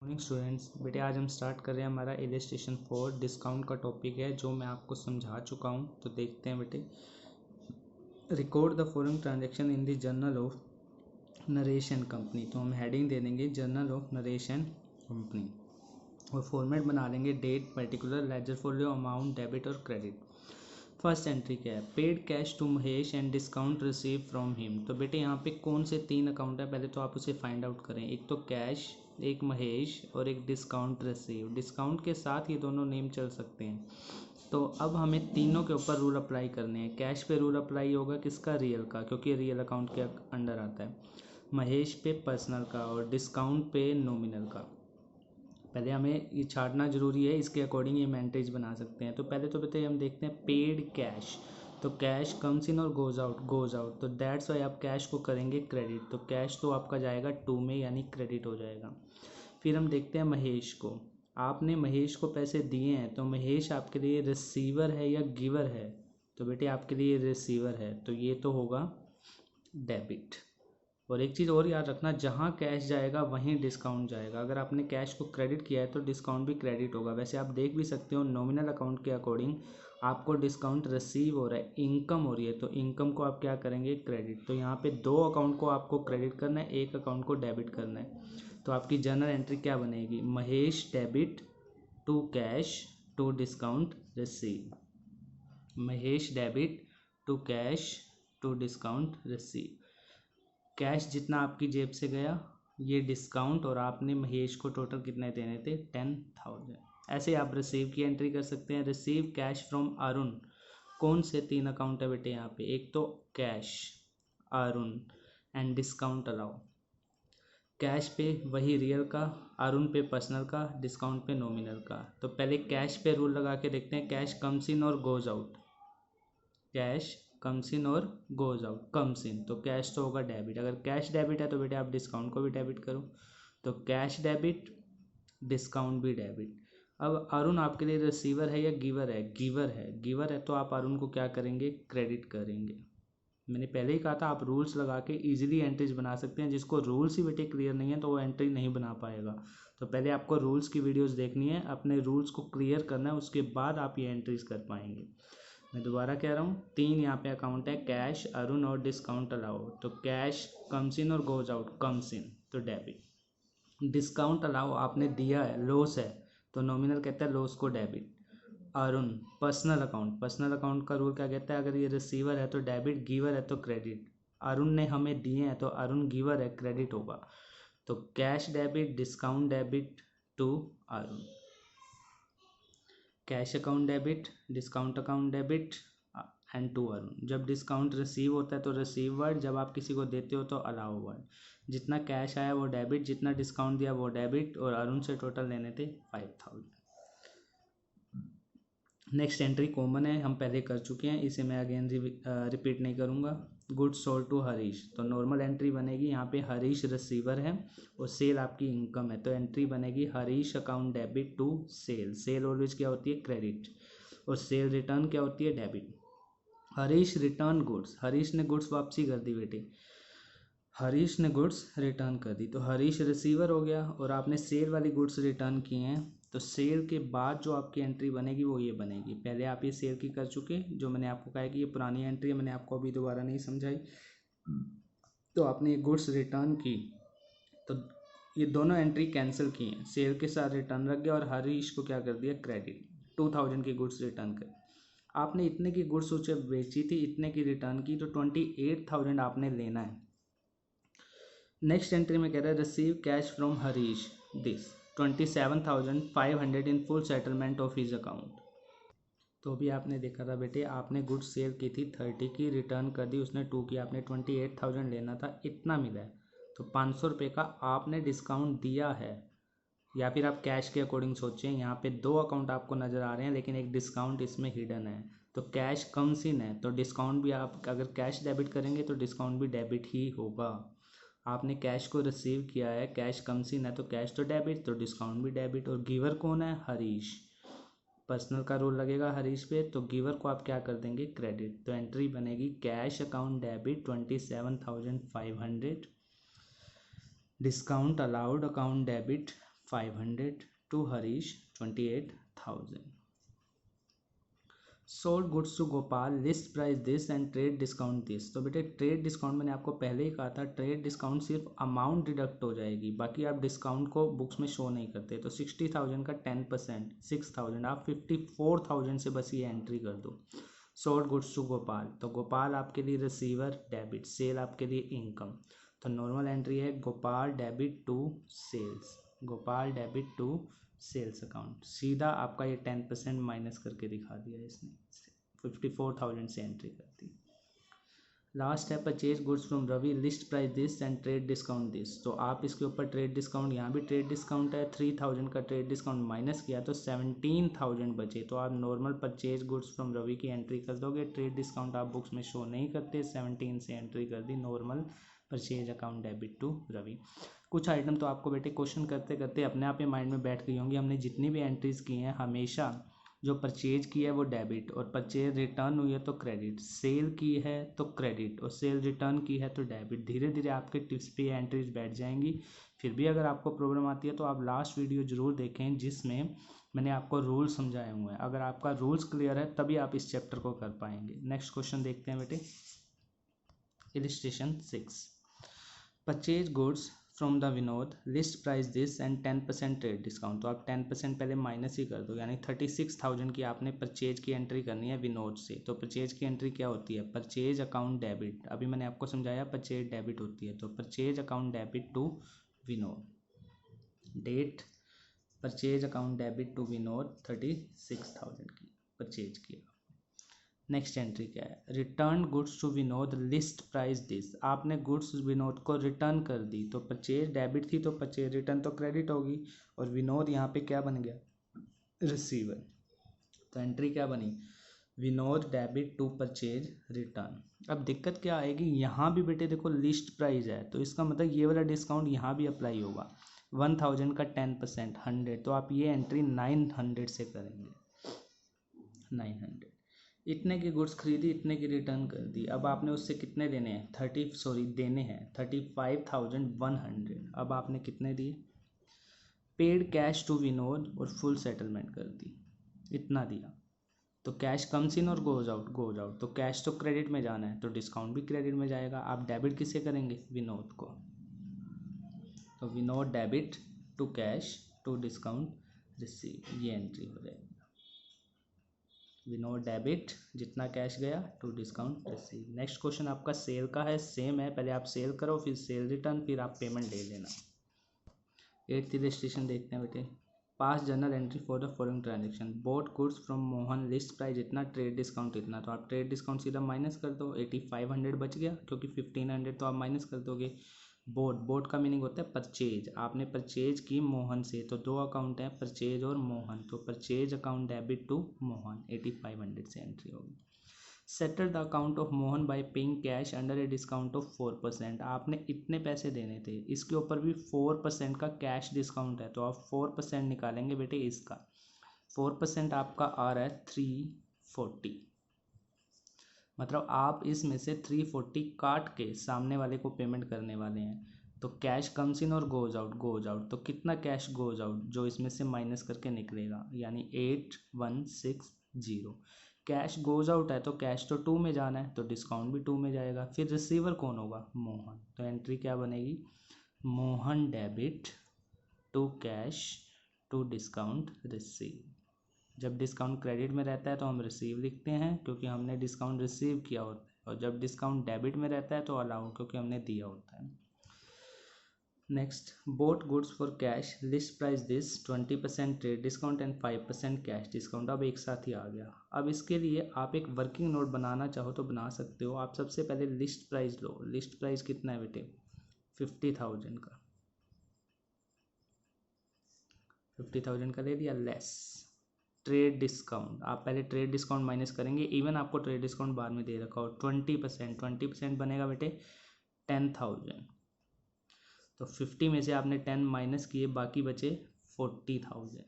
Morning students. बेटे आज हम स्टार्ट कर रहे हैं हमारा इलस्ट्रेशन 4 डिस्काउंट का टॉपिक है जो मैं आपको समझा चुका हूं। तो देखते हैं बेटे। Record the following transaction in the journal of नरेशन कंपनी। तो हम हेडिंग दे देंगे जर्नल ऑफ नरेशन कंपनी और फॉर्मेट बना लेंगे date, particular, ledger folio, amount, debit और क्रेडिट। फर्स्ट एंट्री क्या है? Paid cash to Mahesh and discount receive from him. तो बेटे यहाँ पे कौन से 3 अकाउंट है, पहले तो आप उसे फाइंड आउट करें। एक तो कैश, एक महेश और एक डिस्काउंट रिसीव। डिस्काउंट के साथ ये दोनों नेम चल सकते हैं। तो अब हमें तीनों के ऊपर रूल अप्लाई करने हैं। कैश पे रूल अप्लाई होगा किसका? रियल का, क्योंकि रियल अकाउंट के अंडर आता है। महेश पे पर्सनल का और डिस्काउंट पे नॉमिनल का। पहले हमें ये छाटना जरूरी है, इसके अकॉर्डिंग ये हम एंट्रीज बना सकते हैं। तो पहले तो बताइए, हम देखते हैं पेड कैश। तो कैश कम्स इन और गोज़ आउट। तो दैट्स वाई आप कैश को करेंगे क्रेडिट। तो कैश तो आपका जाएगा टू में, यानी क्रेडिट हो जाएगा। फिर हम देखते हैं महेश को। आपने महेश को पैसे दिए हैं, तो महेश आपके लिए रिसीवर है या गिवर है? तो बेटे आपके लिए रिसीवर है, तो ये तो होगा डेबिट। और एक चीज़ और याद रखना, जहाँ कैश जाएगा वहीं डिस्काउंट जाएगा। अगर आपने कैश को क्रेडिट किया है तो डिस्काउंट भी क्रेडिट होगा। वैसे आप देख भी सकते हो नॉमिनल अकाउंट के अकॉर्डिंग आपको डिस्काउंट रिसीव हो रहा है, इनकम हो रही है, तो इनकम को आप क्या करेंगे? क्रेडिट। तो यहाँ पे 2 अकाउंट को आपको क्रेडिट करना है, एक अकाउंट को डेबिट करना है। तो आपकी जर्नल एंट्री क्या बनेगी? Mahesh debit to cash to discount receive. Mahesh debit to cash to discount receive. Cash जितना आपकी जेब से गया, ये डिस्काउंट, और आपने महेश को टोटल कितने देने थे? 10,000। ऐसे आप रिसीव की एंट्री कर सकते हैं। Receive cash from Arun. कौन से 3 अकाउंट है बेटे यहाँ पे? एक तो cash, Arun and discount allow. Cash पे वही रियल का, अरुण पे पर्सनल का, डिस्काउंट पे नॉमिनल का। तो पहले कैश पे रूल लगा के देखते हैं। कैश कम्स इन और goes out. Cash comes in और गोज आउट। कम्स इन तो कैश तो होगा डेबिट। अगर कैश डेबिट है तो बेटे आप डिस्काउंट को भी डेबिट करो। तो कैश डेबिट, डिस्काउंट भी डेबिट। अब अरुण आपके लिए रिसीवर है या गिवर है? गिवर है। गिवर है तो आप अरुण को क्या करेंगे? क्रेडिट करेंगे। मैंने पहले ही कहा था आप रूल्स लगा के इजीली एंट्रीज बना सकते हैं। जिसको रूल्स ही बेटे क्लियर नहीं है तो वो एंट्री नहीं बना पाएगा। तो पहले आपको रूल्स की वीडियोस देखनी है, अपने रूल्स को क्लियर करना है, उसके बाद आप ये एंट्रीज कर पाएंगे। मैं दोबारा कह रहा हूँ, 3 यहाँ पे अकाउंट है, कैश, अरुण और डिस्काउंट अलाउ। तो कैश कम्स इन और गोज आउट, कम्स इन तो डेबिट। डिस्काउंट अलाउ आपने दिया है, लॉस है, तो नॉमिनल कहता है लॉस को debit. Arun personal account, personal account का रूल क्या कहता है? अगर ये रिसीवर है तो डेबिट, गिवर है तो क्रेडिट। अरुण ने हमें दिए हैं तो अरुण गिवर है, क्रेडिट होगा। तो cash debit, discount debit to Arun. Cash account debit, discount account debit and to Arun. जब डिस्काउंट रिसीव होता है तो रिसीव वर्ड, जब आप किसी को देते हो तो अलाउ वर्ड। जितना कैश आया वो डेबिट, जितना डिस्काउंट दिया वो डेबिट, और अरुण से टोटल लेने थे 5,000। नेक्स्ट एंट्री कॉमन है, हम पहले कर चुके हैं, इसे मैं अगेन रिपीट नहीं करूँगा। Goods sold to Harish. तो नॉर्मल एंट्री बनेगी, यहाँ पे हरीश रिसीवर है और सेल आपकी इनकम है, तो एंट्री बनेगी Harish account debit to sale. Sale always क्या होती है? क्रेडिट। और सेल रिटर्न क्या होती है? Debit. Harish return goods, Harish ने गुड्स वापसी कर दी बेटे, हरीश ने गुड्स रिटर्न कर दी, तो हरीश रिसीवर हो गया। और आपने सेल वाली गुड्स रिटर्न की हैं, तो सेल के बाद जो आपकी एंट्री बनेगी वो ये बनेगी। पहले आप ये सेल की कर चुके, जो मैंने आपको कहा है कि ये पुरानी एंट्री है, मैंने आपको अभी दोबारा नहीं समझाई। तो आपने ये गुड्स रिटर्न की, तो ये दोनों एंट्री कैंसिल की हैं, सेल के साथ रिटर्न रख गया और हरीश को क्या कर दिया? क्रेडिट। 2,000 की गुड्स रिटर्न कर। आपने इतने की गुड्स उसे बेची थी, इतने की रिटर्न की, तो 28,000 आपने लेना है। नेक्स्ट एंट्री में कह रहा है receive cash from Harish this 27,500 in full settlement of his account. तो भी आपने देखा था बेटे, आपने गुड्स सेल की थी 30 की, रिटर्न कर दी उसने 2 की, आपने 28,000 लेना था, इतना मिला है। तो 500 रुपये का आपने डिस्काउंट दिया है। या फिर आप कैश के अकॉर्डिंग सोचें, यहाँ पे 2 अकाउंट आपको नज़र आ रहे हैं लेकिन एक डिस्काउंट इसमें हिडन है। तो कैश कम्स इन है तो डिस्काउंट भी, आप अगर कैश डेबिट करेंगे तो डिस्काउंट भी डेबिट ही होगा। आपने कैश को रिसीव किया है, कैश कम्स इन है तो कैश तो डेबिट, तो डिस्काउंट भी डेबिट। और गिवर कौन है? हरीश। पर्सनल का रोल लगेगा हरीश पे, तो गिवर को आप क्या कर देंगे? क्रेडिट। तो एंट्री बनेगी cash account debit 27,500, discount allowed account debit 500 to Harish 28,000. Sold goods to Gopal, list price this and trade discount this. तो बेटे ट्रेड डिस्काउंट मैंने आपको पहले ही कहा था, ट्रेड डिस्काउंट सिर्फ अमाउंट डिडक्ट हो जाएगी, बाकी आप डिस्काउंट को बुक्स में शो नहीं करते। तो 60,000 का 10% 6,000, आप 54,000 से बस ये एंट्री कर दो। सोल्ड गुड्स टू गोपाल, तो गोपाल आपके लिए रिसीवर डेबिट, सेल आपके लिए इनकम। तो नॉर्मल एंट्री है Gopal debit to sales, Gopal debit to sales account. सीधा आपका ये 10% माइनस करके दिखा दिया इसने, 54,000 से एंट्री कर दी। लास्ट है purchase goods from Ravi, list price this and trade discount this. तो आप इसके ऊपर ट्रेड डिस्काउंट, यहाँ भी ट्रेड डिस्काउंट है, 3,000 का ट्रेड डिस्काउंट माइनस किया तो 17,000 बचे। तो आप normal purchase goods from Ravi की एंट्री कर दोगे, ट्रेड डिस्काउंट आप बुक्स में शो नहीं करते, 17 से एंट्री कर दी, normal purchase account debit to Ravi. कुछ आइटम तो आपको बेटे क्वेश्चन करते करते अपने आप ही माइंड में बैठ गई होंगी। हमने जितनी भी एंट्रीज की हैं हमेशा जो परचेज की है वो डेबिट, और परचेज रिटर्न हुई है तो क्रेडिट, सेल की है तो क्रेडिट, और सेल रिटर्न की है तो डेबिट। धीरे धीरे आपके टिप्स पे एंट्रीज बैठ जाएंगी। फिर भी अगर आपको प्रॉब्लम आती है तो आप लास्ट वीडियो जरूर देखें जिसमें मैंने आपको रूल समझाए हुए हैं। अगर आपका रूल्स क्लियर है तभी आप इस चैप्टर को कर पाएंगे। नेक्स्ट क्वेश्चन देखते हैं बेटे, illustration 6। Purchase goods from the Vinod, list price this and 10% trade discount. तो आप 10% पहले माइनस ही कर दो, यानी 36,000 की आपने परचेज की एंट्री करनी है विनोद से। तो परचेज की एंट्री क्या होती है, परचेज अकाउंट डेबिट, अभी मैंने आपको समझाया परचेज डेबिट होती है। तो purchase account debit to Vinod, date purchase account debit to Vinod, 36,000 की परचेज किया। नेक्स्ट एंट्री क्या है, return goods to Vinod, list price this. आपने गुड्स विनोद को रिटर्न कर दी, तो परचेज डेबिट थी तो परचेज रिटर्न तो क्रेडिट होगी, और विनोद यहाँ पे क्या बन गया, रिसीवर। तो एंट्री क्या बनी, Vinod debit to purchase return. अब दिक्कत क्या आएगी, यहाँ भी बेटे देखो लिस्ट प्राइस है, तो इसका मतलब ये वाला डिस्काउंट यहाँ भी अप्लाई होगा। 1,000 का 10% 100, तो आप ये एंट्री 900 से करेंगे। 900, इतने की गुड्स खरीदी, इतने की रिटर्न कर दी। अब आपने उससे कितने देने हैं, 35,100। अब आपने कितने दिए, पेड कैश टू विनोद और फुल सेटलमेंट कर दी, इतना दिया। तो कैश कम्स इन और गोज आउट, गोज आउट, तो कैश तो क्रेडिट में जाना है तो डिस्काउंट भी क्रेडिट में जाएगा। आप डेबिट किससे करेंगे, विनोद को। तो Vinod debit to cash to discount receive, ये एंट्री हो जाएगी। विनोद डेबिट, जितना कैश गया to discount receive. Next question आपका सेल का है, सेम है, पहले आप सेल करो फिर सेल रिटर्न, फिर आप पेमेंट ले लेना। 8th इलस्ट्रेशन देखते हैं बेटे, पास journal entry for the following transaction, boat goods from Mohan, list price इतना, ट्रेड डिस्काउंट इतना। तो आप ट्रेड डिस्काउंट सीधा माइनस कर दो, 8500 बच गया, क्योंकि 1500 तो आप माइनस कर दोगे। बोट, बोट का मीनिंग होता है परचेज, आपने परचेज की मोहन से, तो दो अकाउंट है परचेज और मोहन, तो purchase account debit to Mohan, 8500 से एंट्री होगी। Settle the account of Mohan by paying cash under a discount of 4%। आपने इतने पैसे देने थे, इसके ऊपर भी 4% का कैश डिस्काउंट है, तो आप 4% निकालेंगे बेटे इसका। 4% आपका आ रहा है 340, मतलब आप इसमें से 340 काट के सामने वाले को पेमेंट करने वाले हैं। तो कैश कम्स इन और गोज आउट, गोज आउट, तो कितना कैश गोज आउट जो इसमें से माइनस करके निकलेगा, यानी 8160। कैश गोज आउट है तो कैश तो 2 में जाना है, तो डिस्काउंट भी 2 में जाएगा। फिर रिसीवर कौन होगा, मोहन, तो एंट्री क्या बनेगी, Mohan debit to cash to discount receive. जब डिस्काउंट क्रेडिट में रहता है तो हम रिसीव लिखते हैं क्योंकि हमने डिस्काउंट रिसीव किया होता है, और जब डिस्काउंट डेबिट में रहता है तो अलाउ, क्योंकि हमने दिया होता है। Next, boat goods for cash, list price this, 20% trade discount and 5% cash discount. अब एक साथ ही आ गया। अब इसके लिए आप एक वर्किंग नोट बनाना चाहो तो बना सकते हो। आप सबसे पहले लिस्ट प्राइस लो, लिस्ट प्राइस कितना है बेटे, 50,000 का, 50,000 का ले लिया, लेस ट्रेड डिस्काउंट। आप पहले ट्रेड डिस्काउंट माइनस करेंगे, इवन आपको ट्रेड डिस्काउंट बाद में दे रखा हो, 20% बनेगा बेटे 10,000। तो 50 में से आपने 10 माइनस किए, बाकी बचे 40,000।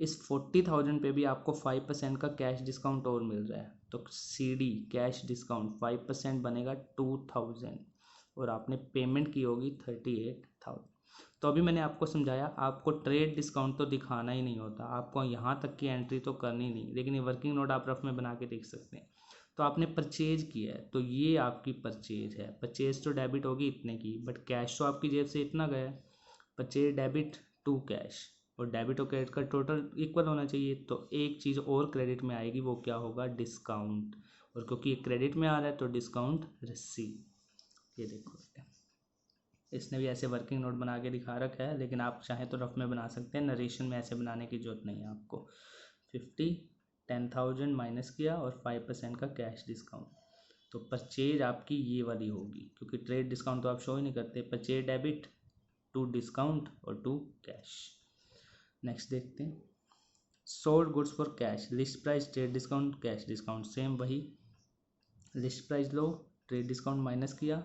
इस 40,000 पे भी आपको 5% का कैश डिस्काउंट और मिल रहा है, तो CD कैश डिस्काउंट 5% बनेगा 2,000, और आपने पेमेंट की होगी 38,000। तो अभी मैंने आपको समझाया, आपको ट्रेड डिस्काउंट तो दिखाना ही नहीं होता, आपको यहाँ तक की एंट्री तो करनी नहीं, लेकिन ये वर्किंग नोट आप रफ में बना के देख सकते हैं। तो आपने परचेज किया है तो ये आपकी परचेज है, परचेज तो डेबिट होगी इतने की, बट कैश तो आपकी जेब से इतना गया है। परचेज डेबिट टू कैश, और डेबिट और क्रेडिट का टोटल इक्वल होना चाहिए। तो एक चीज़ और क्रेडिट में आएगी, वो क्या होगा, डिस्काउंट। और क्योंकि ये क्रेडिट में आ रहा है तो डिस्काउंट रिसीव। ये देखो इसने भी ऐसे वर्किंग नोट बना के दिखा रखा है, लेकिन आप चाहें तो रफ में बना सकते हैं, नरेशन में ऐसे बनाने की जरूरत नहीं है आपको। 10,000 माइनस किया और 5% का कैश डिस्काउंट, तो परचेज आपकी ये वाली होगी, क्योंकि ट्रेड डिस्काउंट तो आप शो ही नहीं करते। परचेज डेबिट टू डिस्काउंट और टू कैश। नेक्स्ट देखते हैं, sold goods for cash, list price, trade discount, cash discount, same वही। लिस्ट प्राइस लो, ट्रेड डिस्काउंट माइनस किया,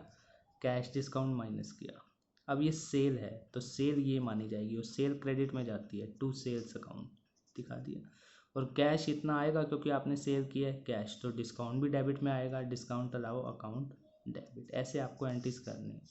कैश डिस्काउंट माइनस किया। अब ये सेल है तो सेल ये मानी जाएगी, और सेल क्रेडिट में जाती है, टू सेल्स अकाउंट दिखा दिया। और कैश इतना आएगा क्योंकि आपने सेल किया है कैश, तो डिस्काउंट भी डेबिट में आएगा, डिस्काउंट अलाउ अकाउंट डेबिट। ऐसे आपको एंट्रीज करनी है।